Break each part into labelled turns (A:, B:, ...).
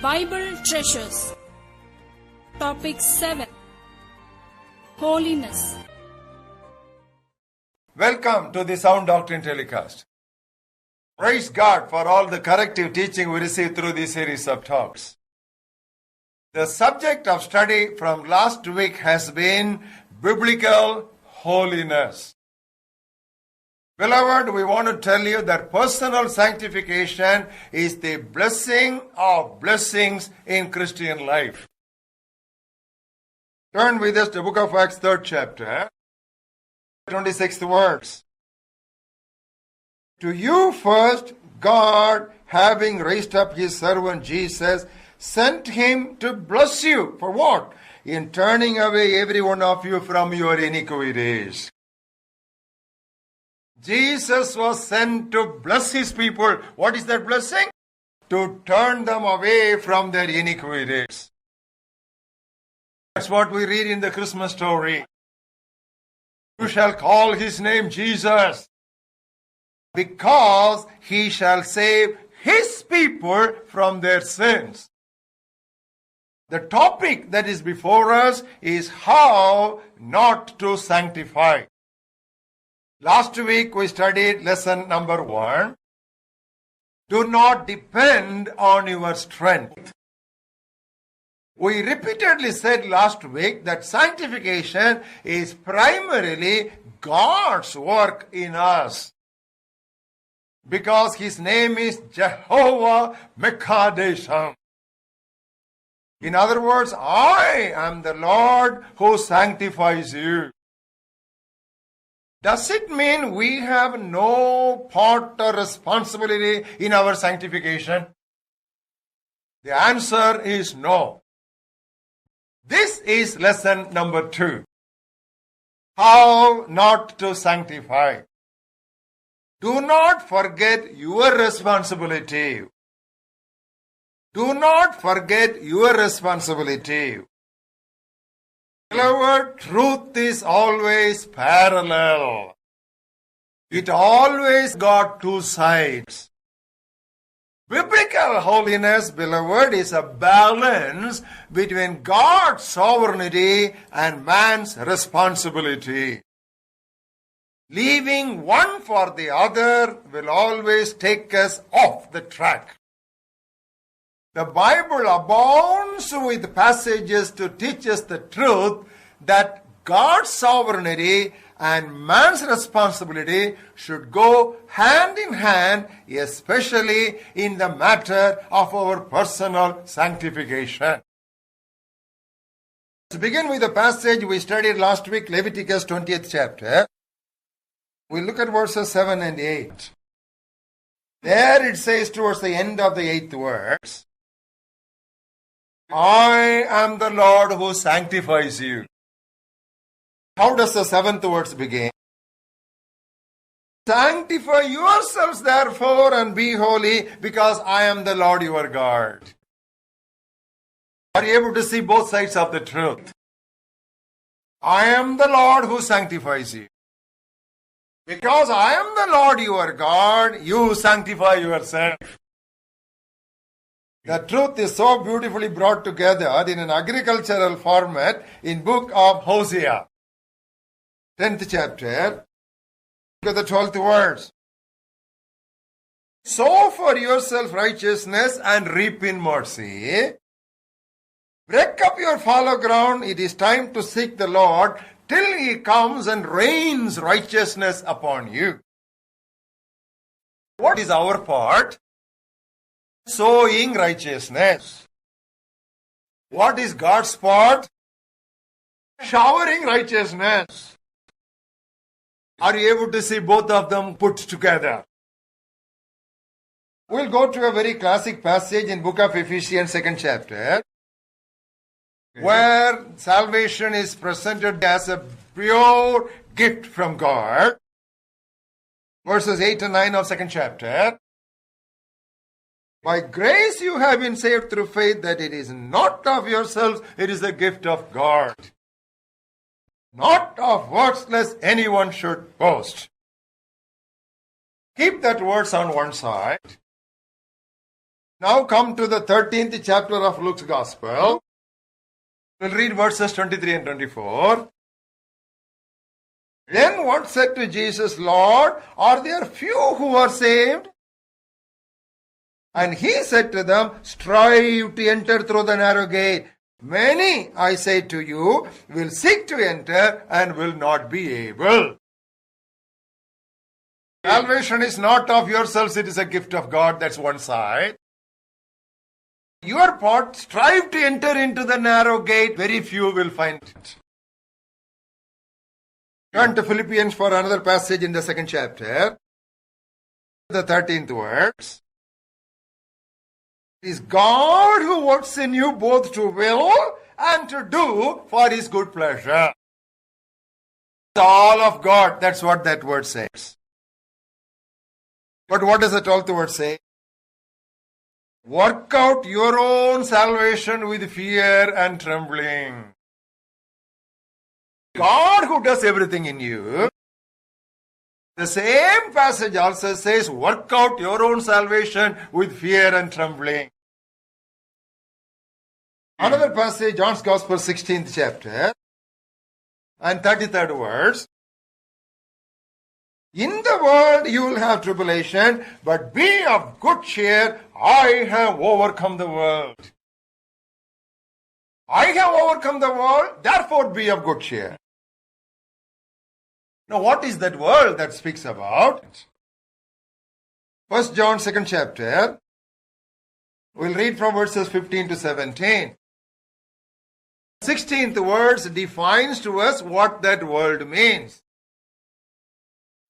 A: Bible Treasures. Topic 7. Holiness.
B: Welcome to the Sound Doctrine Telecast. Praise God for all the corrective teaching we received through this series of talks. The subject of study from last week has been biblical holiness. Beloved, we want to tell you that personal sanctification is the blessing of blessings in Christian life. Turn with us to the book of Acts, 3rd chapter, 26th verse. To you first, God, having raised up his servant Jesus, sent him to bless you. For what? In turning away every one of you from your iniquities. Jesus was sent to bless his people. What is that blessing? To turn them away from their iniquities. That's what we read in the Christmas story. You shall call his name Jesus, because he shall save his people from their sins. The topic that is before us is how not to sanctify. Last week we studied lesson number 1. Do not depend on your strength. We repeatedly said last week that sanctification is primarily God's work in us, because his name is Jehovah Mekadesham. In other words, I am the Lord who sanctifies you. Does it mean we have no part or responsibility in our sanctification? The answer is no. This is lesson number 2. How not to sanctify. Do not forget your responsibility. Do not forget your responsibility. Beloved, truth is always parallel. It always got two sides. Biblical holiness, beloved, is a balance between God's sovereignty and man's responsibility. Leaving one for the other will always take us off the track. The Bible abounds with passages to teach us the truth that God's sovereignty and man's responsibility should go hand in hand, especially in the matter of our personal sanctification. Let's begin with the passage we studied last week, Leviticus 20th chapter. We look at verses 7 and 8. There it says towards the end of the 8th verse, I am the Lord who sanctifies you. How does the 7th verse begin? Sanctify yourselves therefore and be holy, because I am the Lord your God. Are you able to see both sides of the truth? I am the Lord who sanctifies you. Because I am the Lord your God, you sanctify yourself. The truth is so beautifully brought together in an agricultural format in book of Hosea, 10th chapter, look at the 12th verse. Sow for yourself righteousness and reap in mercy. Break up your fallow ground. It is time to seek the Lord till he comes and rains righteousness upon you. What is our part? Sowing righteousness. What is God's part? Showering righteousness. Are you able to see both of them put together? We'll go to a very classic passage in book of Ephesians, 2nd chapter, where salvation is presented as a pure gift from God. Verses 8 and 9 of 2nd chapter. By grace you have been saved through faith, that it is not of yourselves, it is a gift of God. Not of works, lest anyone should boast. Keep that verse on one side. Now come to the 13th chapter of Luke's Gospel. We'll read verses 23 and 24. Then one said to Jesus, Lord, are there few who are saved? And he said to them, strive to enter through the narrow gate. Many, I say to you, will seek to enter and will not be able. Salvation is not of yourselves, it is a gift of God. That's one side. Your part, strive to enter into the narrow gate. Very few will find it. Turn to Philippians for another passage in the 2nd chapter. The 13th verse. It is God who works in you both to will and to do for His good pleasure. It's all of God. That's what that word says. But what does the 12th word say? Work out your own salvation with fear and trembling. God who does everything in you. The same passage also says, work out your own salvation with fear and trembling. Another passage, John's Gospel, 16th chapter, and 33rd verse. In the world you will have tribulation, but be of good cheer, I have overcome the world. I have overcome the world, therefore be of good cheer. Now what is that world that speaks about? 1 John 2nd chapter. We'll read from verses 15 to 17. 16th verse defines to us what that world means.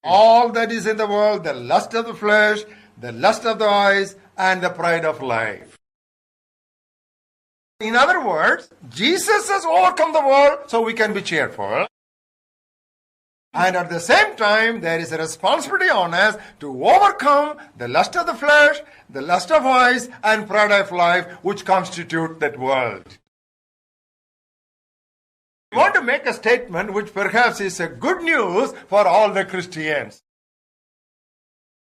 B: All that is in the world, the lust of the flesh, the lust of the eyes, and the pride of life. In other words, Jesus has overcome the world, so we can be cheerful. And at the same time, there is a responsibility on us to overcome the lust of the flesh, the lust of eyes, and pride of life, which constitute that world. I want to make a statement which perhaps is a good news for all the Christians.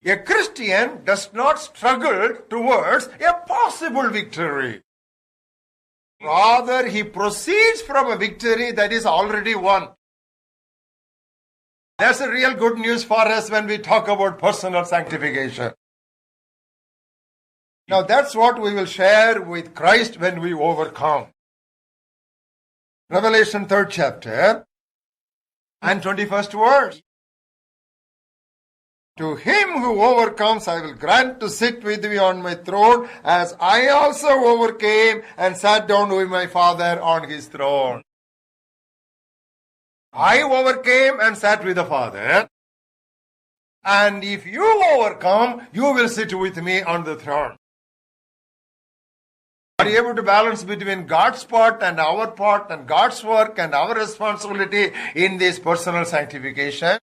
B: A Christian does not struggle towards a possible victory. Rather, he proceeds from a victory that is already won. That's a real good news for us when we talk about personal sanctification. Now that's what we will share with Christ when we overcome. Revelation 3rd chapter and 21st verse. To him who overcomes, I will grant to sit with me on my throne, as I also overcame and sat down with my Father on his throne. I overcame and sat with the Father. And if you overcome, you will sit with me on the throne. Are you able to balance between God's part and our part, and God's work and our responsibility in this personal sanctification?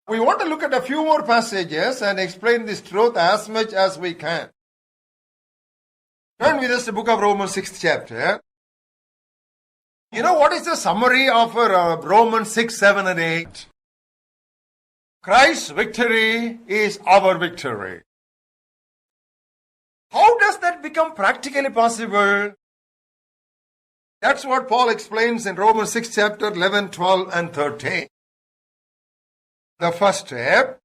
B: We want to look at a few more passages and explain this truth as much as we can. Turn with us to the book of Romans 6th chapter. You know what is the summary of Romans 6, 7 and 8? Christ's victory is our victory. How does that become practically possible? That's what Paul explains in Romans 6 chapter 11, 12 and 13. The first step,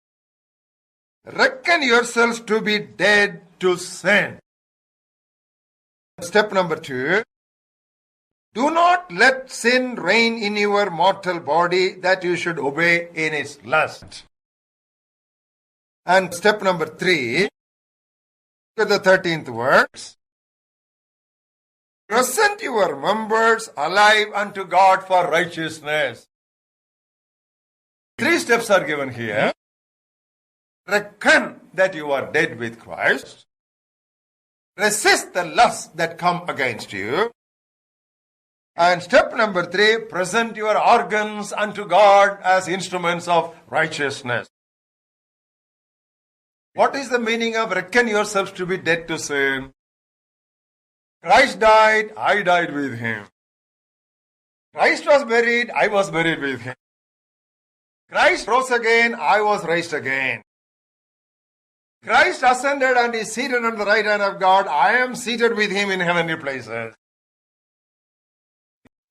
B: reckon yourselves to be dead to sin. Step number 2, do not let sin reign in your mortal body, that you should obey in its lust. And step number 3, look at the 13th verse. Present your members alive unto God for righteousness. 3 steps are given here. Reckon that you are dead with Christ. Resist the lusts that come against you. And step number 3, present your organs unto God as instruments of righteousness. What is the meaning of reckon yourselves to be dead to sin? Christ died, I died with him. Christ was buried, I was buried with him. Christ rose again, I was raised again. Christ ascended and is seated on the right hand of God. I am seated with him in heavenly places.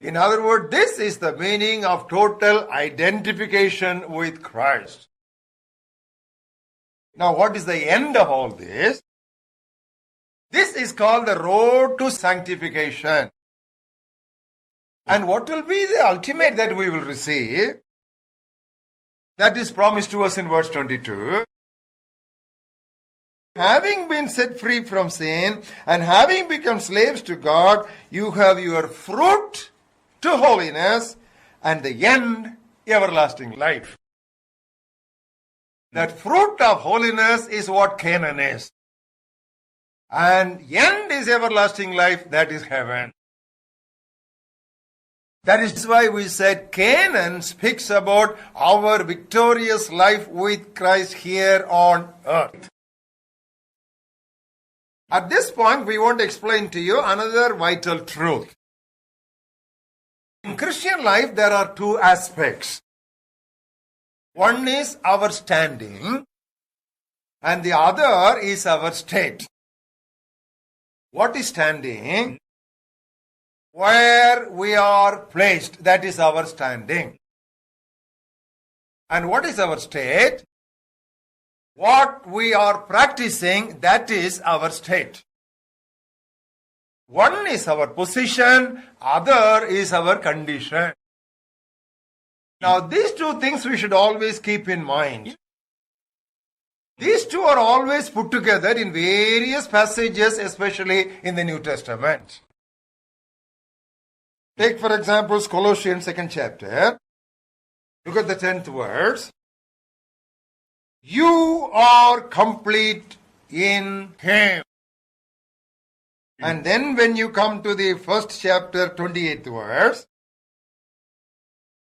B: In other words, this is the meaning of total identification with Christ. Now, what is the end of all this? This is called the road to sanctification. And what will be the ultimate that we will receive? That is promised to us in verse 22. Having been set free from sin and having become slaves to God, you have your fruit to holiness and the end, everlasting life. That fruit of holiness is what Canaan is. And end is everlasting life, that is heaven. That is why we said Canaan speaks about our victorious life with Christ here on earth. At this point, we want to explain to you another vital truth. In Christian life, there are two aspects. One is our standing, and the other is our state. What is standing? Where we are placed, that is our standing. And what is our state? What we are practicing, that is our state. One is our position, other is our condition. Now, these two things we should always keep in mind. These two are always put together in various passages, especially in the New Testament. Take, for example, Colossians 2nd chapter. Look at the 10th verse. You are complete in Him. And then when you come to the 1st chapter, 28th verse,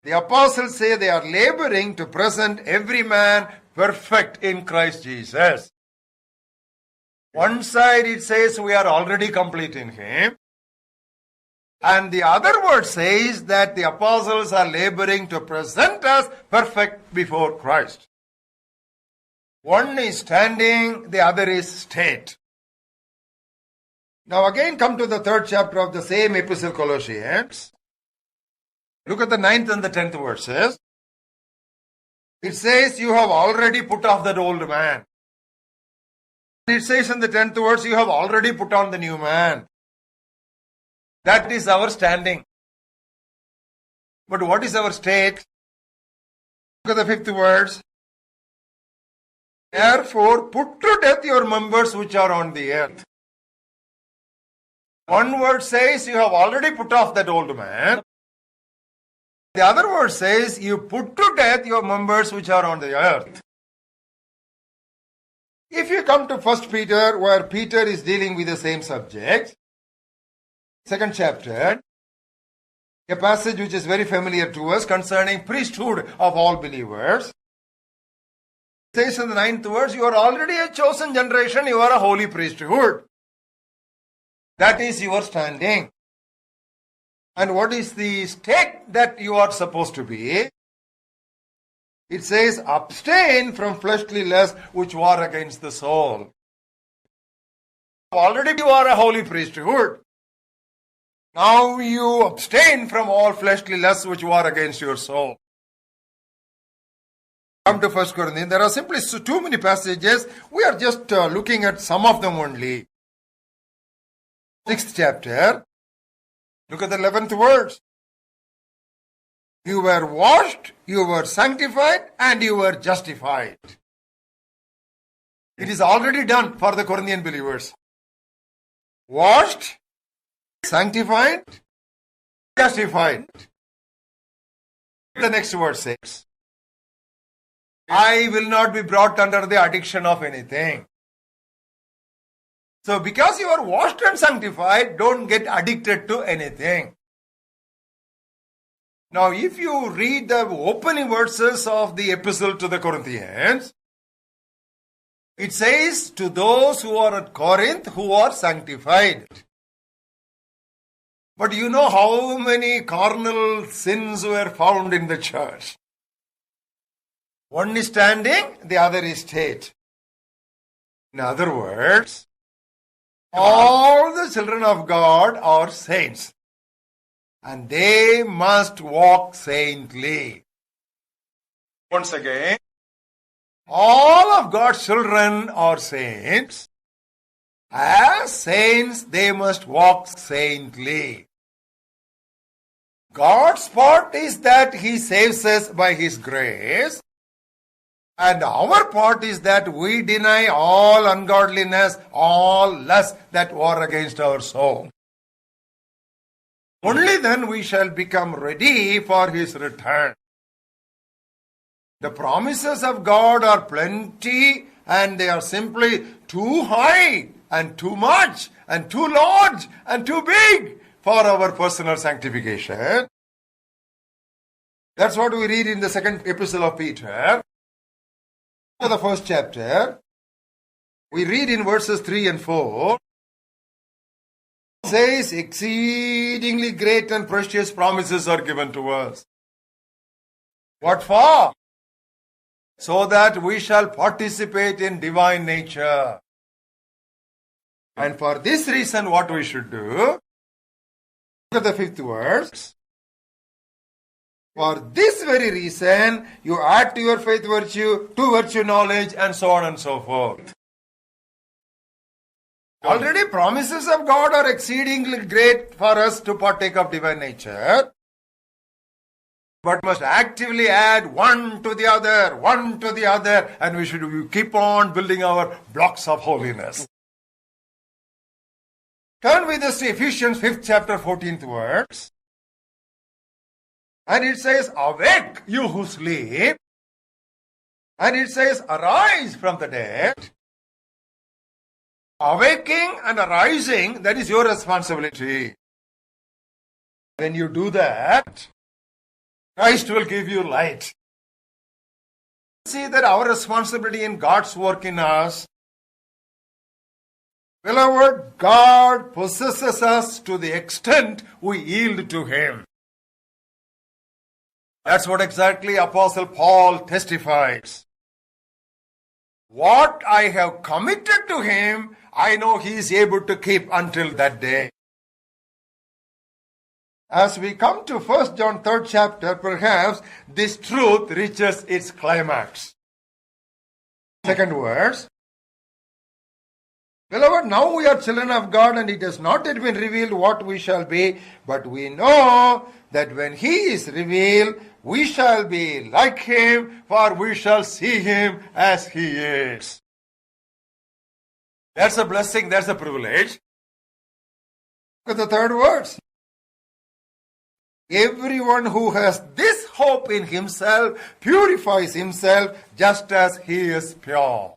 B: the apostles say they are laboring to present every man perfect in Christ Jesus. One side it says we are already complete in Him. And the other word says that the apostles are laboring to present us perfect before Christ. One is standing, the other is state. Now again come to the 3rd chapter of the same epistle, Colossians. Look at the 9th and the 10th verses. It says you have already put off that old man. It says in the 10th verse you have already put on the new man. That is our standing. But what is our state? Look at the 5th verse. Therefore, put to death your members which are on the earth. One word says you have already put off that old man. The other word says you put to death your members which are on the earth. If you come to 1 Peter, where Peter is dealing with the same subject, 2nd chapter, a passage which is very familiar to us concerning priesthood of all believers. It says in the 9th verse, you are already a chosen generation, you are a holy priesthood. That is your standing. And what is the state that you are supposed to be? It says, abstain from fleshly lusts which war against the soul. Already you are a holy priesthood. Now you abstain from all fleshly lusts which war against your soul. Come to 1 Corinthians. There are simply too many passages. We are just looking at some of them only. 6th chapter. Look at the 11th verse. You were washed, you were sanctified, and you were justified. It is already done for the Corinthian believers. Washed, sanctified, justified. The next verse says, I will not be brought under the addiction of anything. So because you are washed and sanctified, don't get addicted to anything. Now if you read the opening verses of the epistle to the Corinthians, it says to those who are at Corinth who are sanctified. But you know how many carnal sins were found in the church. One is standing, the other is state. In other words, all the children of God are saints, and they must walk saintly. Once again, all of God's children are saints. As saints, they must walk saintly. God's part is that He saves us by His grace, and our part is that we deny all ungodliness, all lust that war against our soul. Only then we shall become ready for His return. The promises of God are plenty, and they are simply too high and too much and too large and too big for our personal sanctification. That's what we read in the second epistle of Peter, the first chapter. We read in verses 3 and 4. It says, exceedingly great and precious promises are given to us. What for? So that we shall participate in divine nature. And for this reason, what we should do? Look at the 5th verse. For this very reason, you add to your faith virtue, to virtue knowledge, and so on and so forth. Already promises of God are exceedingly great for us to partake of divine nature. But must actively add one to the other, and we should keep on building our blocks of holiness. Turn with us to Ephesians 5th chapter 14th verse. And it says, awake, you who sleep. And it says, arise from the dead. Awaking and arising, that is your responsibility. When you do that, Christ will give you light. See that our responsibility in God's work in us. Beloved, God possesses us to the extent we yield to Him. That's what exactly Apostle Paul testifies. What I have committed to Him, I know He is able to keep until that day. As we come to 1 John 3rd chapter, perhaps this truth reaches its climax. Second verse. Beloved, now we are children of God, and it has not yet been revealed what we shall be, but we know that when He is revealed, we shall be like Him, for we shall see Him as He is. That's a blessing, that's a privilege. Look at the third verse. Everyone who has this hope in himself purifies himself just as he is pure.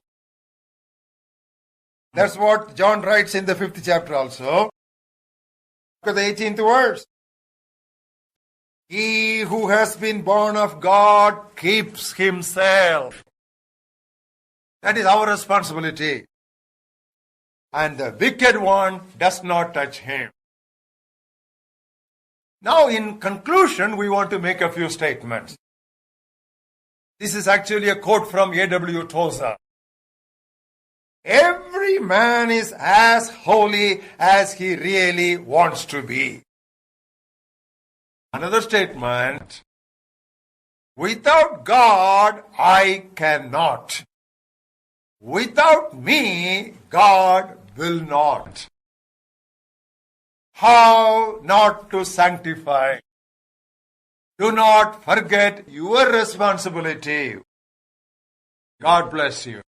B: That's what John writes in the 5th chapter also. Look at the 18th verse. He who has been born of God keeps himself. That is our responsibility. And the wicked one does not touch him. Now, in conclusion, we want to make a few statements. This is actually a quote from A.W. Tozer. Every man is as holy as he really wants to be. Another statement. Without God, I cannot. Without me, God will not. How not to sanctify? Do not forget your responsibility. God bless you.